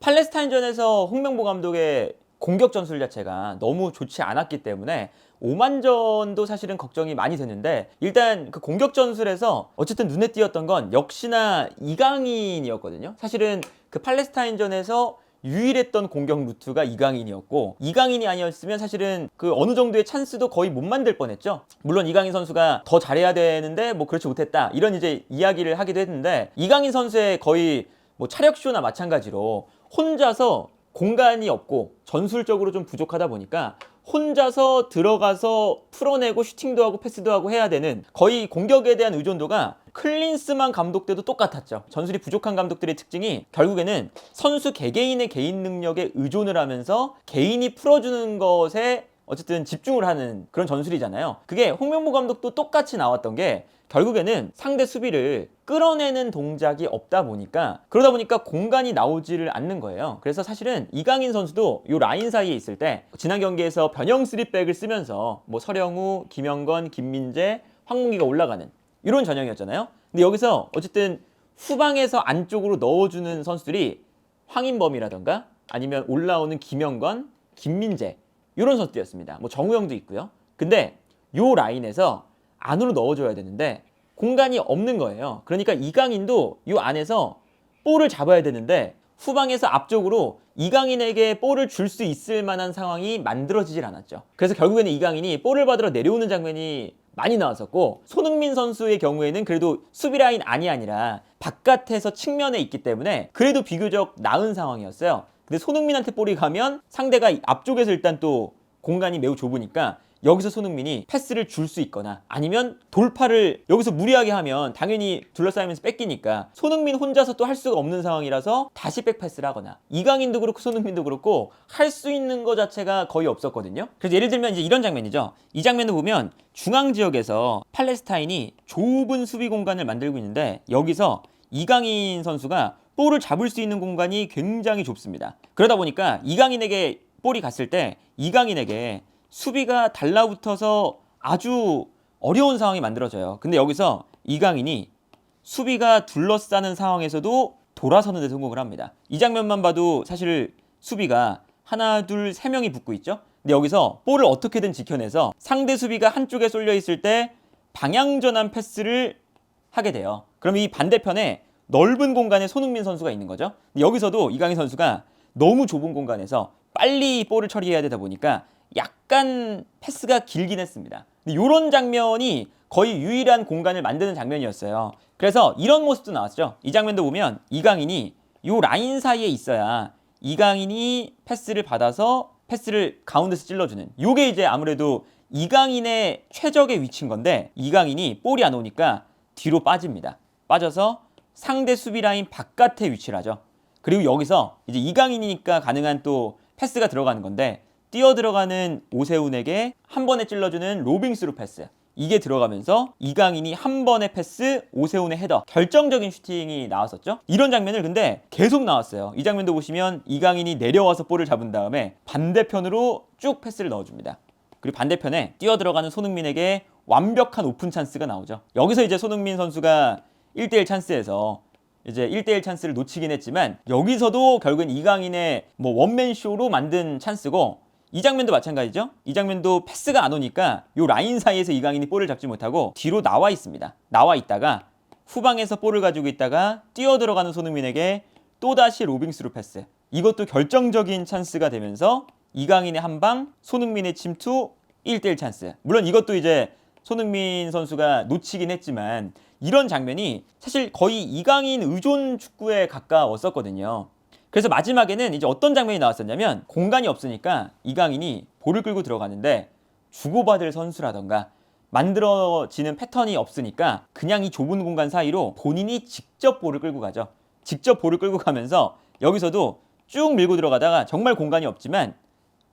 팔레스타인전에서 홍명보 감독의 공격 전술 자체가 너무 좋지 않았기 때문에 오만전도 사실은 걱정이 많이 됐는데, 일단 그 공격 전술에서 어쨌든 눈에 띄었던 건 역시나 이강인이었거든요. 사실은 그 팔레스타인전에서 유일했던 공격 루트가 이강인이었고, 이강인이 아니었으면 사실은 그 어느 정도의 찬스도 거의 못 만들 뻔했죠. 물론 이강인 선수가 더 잘해야 되는데 뭐 그렇지 못했다, 이런 이제 이야기를 하기도 했는데, 이강인 선수의 거의 뭐 차력쇼나 마찬가지로 혼자서 공간이 없고 전술적으로 좀 부족하다 보니까 혼자서 들어가서 풀어내고 슈팅도 하고 패스도 하고 해야 되는, 거의 공격에 대한 의존도가 클린스만 감독 때도 똑같았죠. 전술이 부족한 감독들의 특징이 결국에는 선수 개개인의 개인 능력에 의존을 하면서 개인이 풀어주는 것에 어쨌든 집중을 하는 그런 전술이잖아요. 그게 홍명보 감독도 똑같이 나왔던 게, 결국에는 상대 수비를 끌어내는 동작이 없다 보니까, 그러다 보니까 공간이 나오지를 않는 거예요. 그래서 사실은 이강인 선수도 이 라인 사이에 있을 때 지난 경기에서 변형 3백을 쓰면서 뭐 서령우, 김영건, 김민재, 황문기가 올라가는 이런 전형이었잖아요. 근데 여기서 어쨌든 후방에서 안쪽으로 넣어주는 선수들이 황인범이라던가 아니면 올라오는 김영건, 김민재, 이런 선수들이었습니다. 뭐 정우영도 있고요. 근데 요 라인에서 안으로 넣어줘야 되는데 공간이 없는 거예요. 그러니까 이강인도 이 안에서 볼을 잡아야 되는데 후방에서 앞쪽으로 이강인에게 볼을 줄 수 있을 만한 상황이 만들어지질 않았죠. 그래서 결국에는 이강인이 볼을 받으러 내려오는 장면이 많이 나왔었고, 손흥민 선수의 경우에는 그래도 수비 라인 안이 아니라 바깥에서 측면에 있기 때문에 그래도 비교적 나은 상황이었어요. 근데 손흥민한테 볼이 가면 상대가 앞쪽에서 일단 또 공간이 매우 좁으니까 여기서 손흥민이 패스를 줄 수 있거나 아니면 돌파를 여기서 무리하게 하면 당연히 둘러싸이면서 뺏기니까 손흥민 혼자서 또 할 수가 없는 상황이라서 다시 백패스를 하거나, 이강인도 그렇고 손흥민도 그렇고 할 수 있는 것 자체가 거의 없었거든요. 그래서 예를 들면 이제 이런 장면이죠. 이 장면을 보면 중앙 지역에서 팔레스타인이 좁은 수비 공간을 만들고 있는데, 여기서 이강인 선수가 볼을 잡을 수 있는 공간이 굉장히 좁습니다. 그러다 보니까 이강인에게 볼이 갔을 때 이강인에게 수비가 달라붙어서 아주 어려운 상황이 만들어져요. 근데 여기서 이강인이 수비가 둘러싸는 상황에서도 돌아서는 데 성공을 합니다. 이 장면만 봐도 사실 수비가 하나, 둘, 세 명이 붙고 있죠. 근데 여기서 볼을 어떻게든 지켜내서 상대 수비가 한쪽에 쏠려 있을 때 방향 전환 패스를 하게 돼요. 그럼 이 반대편에 넓은 공간에 손흥민 선수가 있는 거죠. 근데 여기서도 이강인 선수가 너무 좁은 공간에서 빨리 볼을 처리해야 되다 보니까 약간 패스가 길긴 했습니다. 근데 이런 장면이 거의 유일한 공간을 만드는 장면이었어요. 그래서 이런 모습도 나왔죠. 이 장면도 보면 이강인이 이 라인 사이에 있어야 이강인이 패스를 받아서 패스를 가운데서 찔러주는, 이게 이제 아무래도 이강인의 최적의 위치인 건데, 이강인이 볼이 안 오니까 뒤로 빠집니다. 빠져서 상대 수비 라인 바깥에 위치를 하죠. 그리고 여기서 이제 이강인이니까 가능한 또 패스가 들어가는 건데, 뛰어 들어가는 오세훈에게 한 번에 찔러주는 로빙 스루 패스, 이게 들어가면서 이강인이 한 번의 패스, 오세훈의 헤더, 결정적인 슈팅이 나왔었죠. 이런 장면을 근데 계속 나왔어요. 이 장면도 보시면 이강인이 내려와서 볼을 잡은 다음에 반대편으로 쭉 패스를 넣어줍니다. 그리고 반대편에 뛰어 들어가는 손흥민에게 완벽한 오픈 찬스가 나오죠. 여기서 이제 손흥민 선수가 1대1 찬스에서 이제 1대1 찬스를 놓치긴 했지만, 여기서도 결국엔 이강인의 뭐 원맨쇼로 만든 찬스고, 이 장면도 마찬가지죠. 이 장면도 패스가 안 오니까 요 라인 사이에서 이강인이 볼을 잡지 못하고 뒤로 나와 있습니다. 나와 있다가 후방에서 볼을 가지고 있다가 뛰어 들어가는 손흥민에게 또다시 로빙 스루 패스, 이것도 결정적인 찬스가 되면서 이강인의 한방, 손흥민의 침투, 1대1 찬스. 물론 이것도 이제 손흥민 선수가 놓치긴 했지만, 이런 장면이 사실 거의 이강인 의존 축구에 가까웠었거든요. 그래서 마지막에는 이제 어떤 장면이 나왔었냐면, 공간이 없으니까 이강인이 볼을 끌고 들어가는데 주고받을 선수라던가 만들어지는 패턴이 없으니까 그냥 이 좁은 공간 사이로 본인이 직접 볼을 끌고 가죠. 직접 볼을 끌고 가면서 여기서도 쭉 밀고 들어가다가 정말 공간이 없지만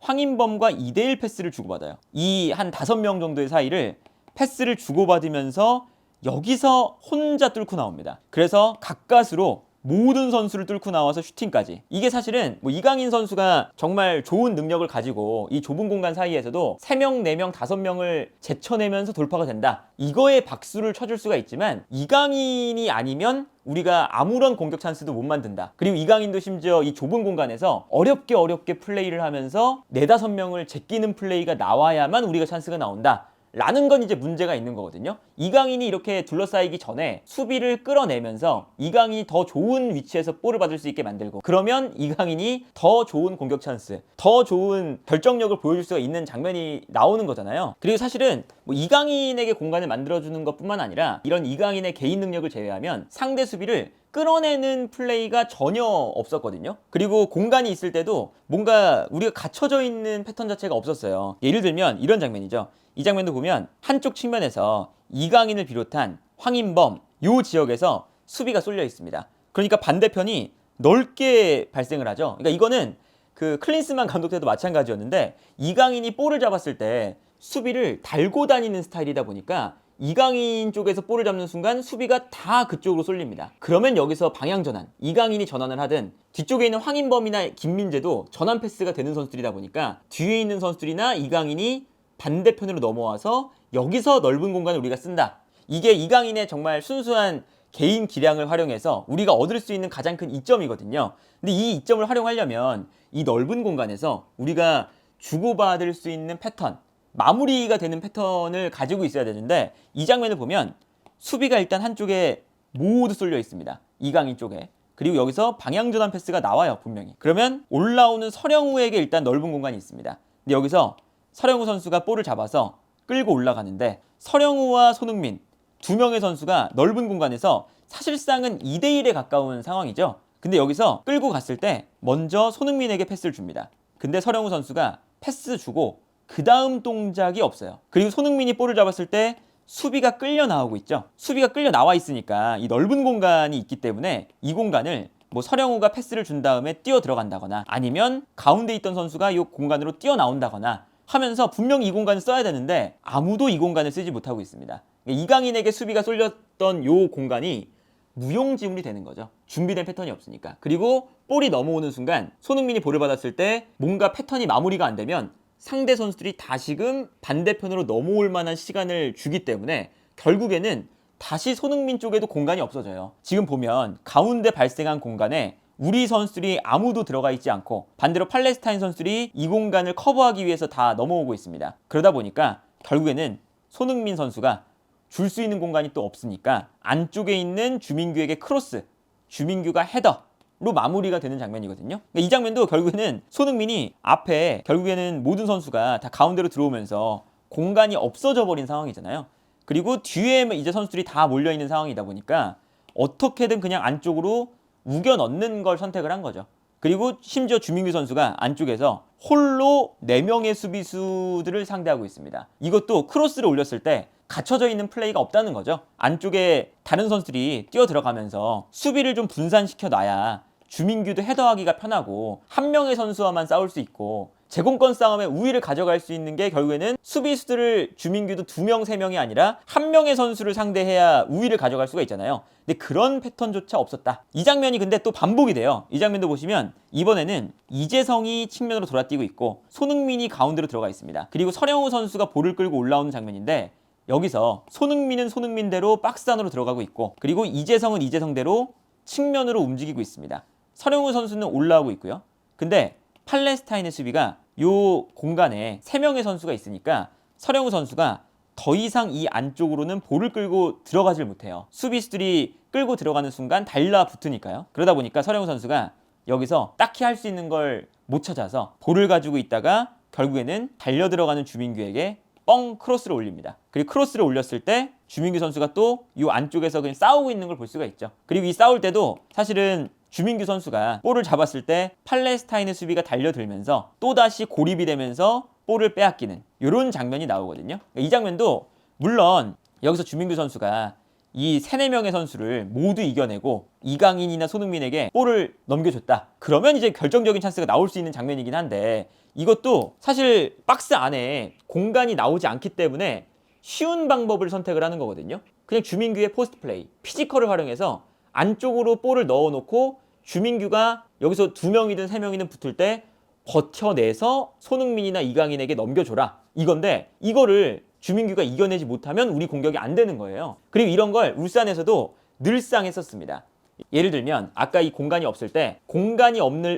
황인범과 2대1 패스를 주고받아요. 이 한 5명 정도의 사이를 패스를 주고받으면서 여기서 혼자 뚫고 나옵니다. 그래서 가까스로 모든 선수를 뚫고 나와서 슈팅까지. 이게 사실은 뭐 이강인 선수가 정말 좋은 능력을 가지고 이 좁은 공간 사이에서도 3명, 4명, 5명을 제쳐내면서 돌파가 된다. 이거에 박수를 쳐줄 수가 있지만 이강인이 아니면 우리가 아무런 공격 찬스도 못 만든다. 그리고 이강인도 심지어 이 좁은 공간에서 어렵게 플레이를 하면서 4, 5명을 제끼는 플레이가 나와야만 우리가 찬스가 나온다. 라는 건 이제 문제가 있는 거거든요. 이강인이 이렇게 둘러싸이기 전에 수비를 끌어내면서 이강인이 더 좋은 위치에서 볼을 받을 수 있게 만들고, 그러면 이강인이 더 좋은 공격 찬스, 더 좋은 결정력을 보여줄 수가 있는 장면이 나오는 거잖아요. 그리고 사실은 뭐 이강인에게 공간을 만들어주는 것뿐만 아니라 이런 이강인의 개인 능력을 제외하면 상대 수비를 끌어내는 플레이가 전혀 없었거든요. 그리고 공간이 있을 때도 뭔가 우리가 갇혀져 있는 패턴 자체가 없었어요. 예를 들면 이런 장면이죠. 이 장면도 보면 한쪽 측면에서 이강인을 비롯한 황인범 요 지역에서 수비가 쏠려 있습니다. 그러니까 반대편이 넓게 발생을 하죠. 그러니까 이거는 그 클린스만 감독 때도 마찬가지였는데 이강인이 볼을 잡았을 때 수비를 달고 다니는 스타일이다 보니까 이강인 쪽에서 볼을 잡는 순간 수비가 다 그쪽으로 쏠립니다. 그러면 여기서 방향 전환, 이강인이 전환을 하든 뒤쪽에 있는 황인범이나 김민재도 전환 패스가 되는 선수들이다 보니까 뒤에 있는 선수들이나 이강인이 반대편으로 넘어와서 여기서 넓은 공간을 우리가 쓴다. 이게 이강인의 정말 순수한 개인 기량을 활용해서 우리가 얻을 수 있는 가장 큰 이점이거든요. 근데 이 이점을 활용하려면 이 넓은 공간에서 우리가 주고받을 수 있는 패턴, 마무리가 되는 패턴을 가지고 있어야 되는데 이 장면을 보면 수비가 일단 한쪽에 모두 쏠려 있습니다. 이강인 쪽에. 그리고 여기서 방향 전환 패스가 나와요, 분명히. 그러면 올라오는 서령우에게 일단 넓은 공간이 있습니다. 근데 여기서 서령우 선수가 볼을 잡아서 끌고 올라가는데 서령우와 손흥민 두 명의 선수가 넓은 공간에서 사실상은 2대1에 가까운 상황이죠. 근데 여기서 끌고 갔을 때 먼저 손흥민에게 패스를 줍니다. 근데 서령우 선수가 패스 주고 그 다음 동작이 없어요. 그리고 손흥민이 볼을 잡았을 때 수비가 끌려 나오고 있죠. 수비가 끌려 나와 있으니까 이 넓은 공간이 있기 때문에 이 공간을 뭐 서령우가 패스를 준 다음에 뛰어 들어간다거나 아니면 가운데 있던 선수가 이 공간으로 뛰어 나온다거나 하면서 분명히 이 공간을 써야 되는데 아무도 이 공간을 쓰지 못하고 있습니다. 이강인에게 수비가 쏠렸던 이 공간이 무용지물이 되는 거죠. 준비된 패턴이 없으니까. 그리고 볼이 넘어오는 순간 손흥민이 볼을 받았을 때 뭔가 패턴이 마무리가 안 되면 상대 선수들이 다시금 반대편으로 넘어올 만한 시간을 주기 때문에 결국에는 다시 손흥민 쪽에도 공간이 없어져요. 지금 보면 가운데 발생한 공간에 우리 선수들이 아무도 들어가 있지 않고 반대로 팔레스타인 선수들이 이 공간을 커버하기 위해서 다 넘어오고 있습니다. 그러다 보니까 결국에는 손흥민 선수가 줄 수 있는 공간이 또 없으니까 안쪽에 있는 주민규에게 크로스, 주민규가 헤더로 마무리가 되는 장면이거든요. 그러니까 이 장면도 결국에는 손흥민이 앞에 결국에는 모든 선수가 다 가운데로 들어오면서 공간이 없어져 버린 상황이잖아요. 그리고 뒤에 이제 선수들이 다 몰려있는 상황이다 보니까 어떻게든 그냥 안쪽으로 우겨 넣는 걸 선택을 한 거죠. 그리고 심지어 주민규 선수가 안쪽에서 홀로 4명의 수비수들을 상대하고 있습니다. 이것도 크로스를 올렸을 때 갇혀져 있는 플레이가 없다는 거죠. 안쪽에 다른 선수들이 뛰어 들어가면서 수비를 좀 분산시켜 놔야 주민규도 헤더하기가 편하고 한 명의 선수와만 싸울 수 있고 제공권 싸움에 우위를 가져갈 수 있는 게 결국에는 수비수들을 주민규도 2명, 3명이 아니라 한 명의 선수를 상대해야 우위를 가져갈 수가 있잖아요. 근데 그런 패턴조차 없었다. 이 장면이 근데 또 반복이 돼요. 이 장면도 보시면 이번에는 이재성이 측면으로 돌아뛰고 있고 손흥민이 가운데로 들어가 있습니다. 그리고 서령우 선수가 볼을 끌고 올라오는 장면인데 여기서 손흥민은 손흥민대로 박스 안으로 들어가고 있고 그리고 이재성은 이재성대로 측면으로 움직이고 있습니다. 서령우 선수는 올라오고 있고요. 근데 팔레스타인의 수비가 요 공간에 3명의 선수가 있으니까 서령우 선수가 더 이상 이 안쪽으로는 볼을 끌고 들어가질 못해요. 수비수들이 끌고 들어가는 순간 달라붙으니까요. 그러다 보니까 서령우 선수가 여기서 딱히 할 수 있는 걸 못 찾아서 볼을 가지고 있다가 결국에는 달려 들어가는 주민규에게 뻥 크로스를 올립니다. 그리고 크로스를 올렸을 때 주민규 선수가 또 이 안쪽에서 그냥 싸우고 있는 걸 볼 수가 있죠. 그리고 이 싸울 때도 사실은 주민규 선수가 볼을 잡았을 때 팔레스타인의 수비가 달려들면서 또다시 고립이 되면서 볼을 빼앗기는 이런 장면이 나오거든요. 이 장면도 물론 여기서 주민규 선수가 이 3, 4명의 선수를 모두 이겨내고 이강인이나 손흥민에게 볼을 넘겨줬다. 그러면 이제 결정적인 찬스가 나올 수 있는 장면이긴 한데 이것도 사실 박스 안에 공간이 나오지 않기 때문에 쉬운 방법을 선택을 하는 거거든요. 그냥 주민규의 포스트 플레이, 피지컬을 활용해서 안쪽으로 볼을 넣어놓고 주민규가 여기서 2명이든 3명이든 붙을 때 버텨내서 손흥민이나 이강인에게 넘겨줘라 이건데, 이거를 주민규가 이겨내지 못하면 우리 공격이 안 되는 거예요. 그리고 이런 걸 울산에서도 늘상 했었습니다. 예를 들면 아까 이 공간이 없을 때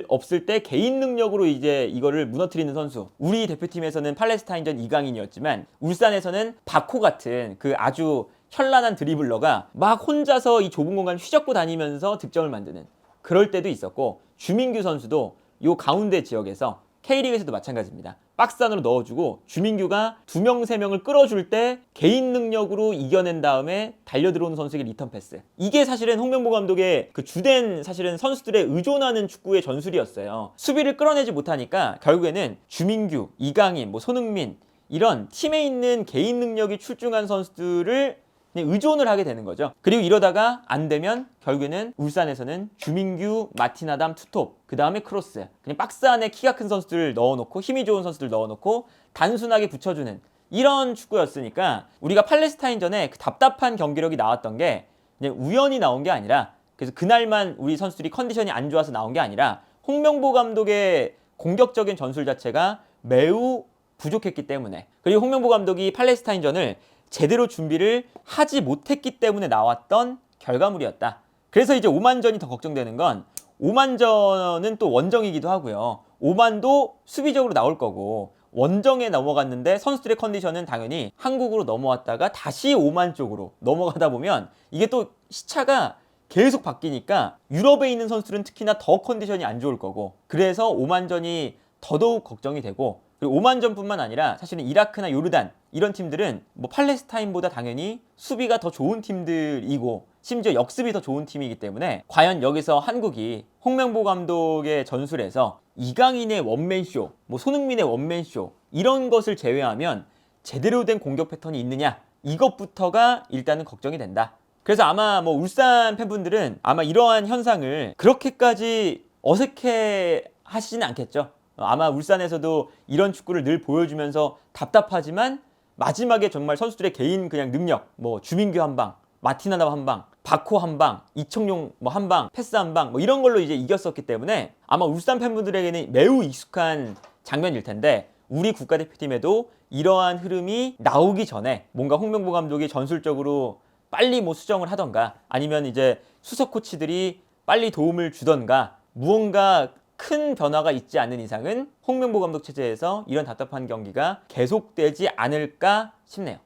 없을 때 개인 능력으로 이제 이거를 무너뜨리는 선수, 우리 대표팀에서는 팔레스타인전 이강인이었지만 울산에서는 바코 같은 그 아주 현란한 드리블러가 막 혼자서 이 좁은 공간 휘젓고 다니면서 득점을 만드는 그럴 때도 있었고, 주민규 선수도 요 가운데 지역에서 K리그에서도 마찬가지입니다. 박스 안으로 넣어주고 주민규가 2명, 3명을 끌어줄 때 개인 능력으로 이겨낸 다음에 달려들어오는 선수에게 리턴 패스. 이게 사실은 홍명보 감독의 그 주된 사실은 선수들의 의존하는 축구의 전술이었어요. 수비를 끌어내지 못하니까 결국에는 주민규, 이강인, 뭐 손흥민 이런 팀에 있는 개인 능력이 출중한 선수들을 그냥 의존을 하게 되는 거죠. 그리고 이러다가 안 되면 결국에는 울산에서는 주민규, 마틴아담, 투톱, 그 다음에 크로스, 그냥 박스 안에 키가 큰 선수들을 넣어놓고 힘이 좋은 선수들 넣어놓고 단순하게 붙여주는 이런 축구였으니까, 우리가 팔레스타인전에 그 답답한 경기력이 나왔던 게 그냥 우연히 나온 게 아니라, 그래서 그날만 우리 선수들이 컨디션이 안 좋아서 나온 게 아니라 홍명보 감독의 공격적인 전술 자체가 매우 부족했기 때문에, 그리고 홍명보 감독이 팔레스타인전을 제대로 준비를 하지 못했기 때문에 나왔던 결과물이었다. 그래서 이제 오만전이 더 걱정되는 건, 오만전은 또 원정이기도 하고요. 오만도 수비적으로 나올 거고, 원정에 넘어갔는데 선수들의 컨디션은 당연히 한국으로 넘어왔다가 다시 오만 쪽으로 넘어가다 보면 이게 또 시차가 계속 바뀌니까 유럽에 있는 선수들은 특히나 더 컨디션이 안 좋을 거고, 그래서 오만전이 더더욱 걱정이 되고, 그리고 오만전뿐만 아니라 사실은 이라크나 요르단 이런 팀들은 뭐 팔레스타인보다 당연히 수비가 더 좋은 팀들이고 심지어 역습이 더 좋은 팀이기 때문에, 과연 여기서 한국이 홍명보 감독의 전술에서 이강인의 원맨쇼, 뭐 손흥민의 원맨쇼 이런 것을 제외하면 제대로 된 공격 패턴이 있느냐, 이것부터가 일단은 걱정이 된다. 그래서 아마 뭐 울산 팬분들은 아마 이러한 현상을 그렇게까지 어색해 하시진 않겠죠. 아마 울산에서도 이런 축구를 늘 보여주면서 답답하지만 마지막에 정말 선수들의 개인 그냥 능력, 뭐 주민규 한 방, 마티나담 한 방, 바코 한 방, 이청용 뭐 한 방, 패스 한 방, 뭐 이런 걸로 이제 이겼었기 때문에 아마 울산 팬분들에게는 매우 익숙한 장면일 텐데, 우리 국가대표팀에도 이러한 흐름이 나오기 전에 뭔가 홍명보 감독이 전술적으로 빨리 뭐 수정을 하던가, 아니면 이제 수석 코치들이 빨리 도움을 주던가, 무언가 큰 변화가 있지 않는 이상은 홍명보 감독 체제에서 이런 답답한 경기가 계속되지 않을까 싶네요.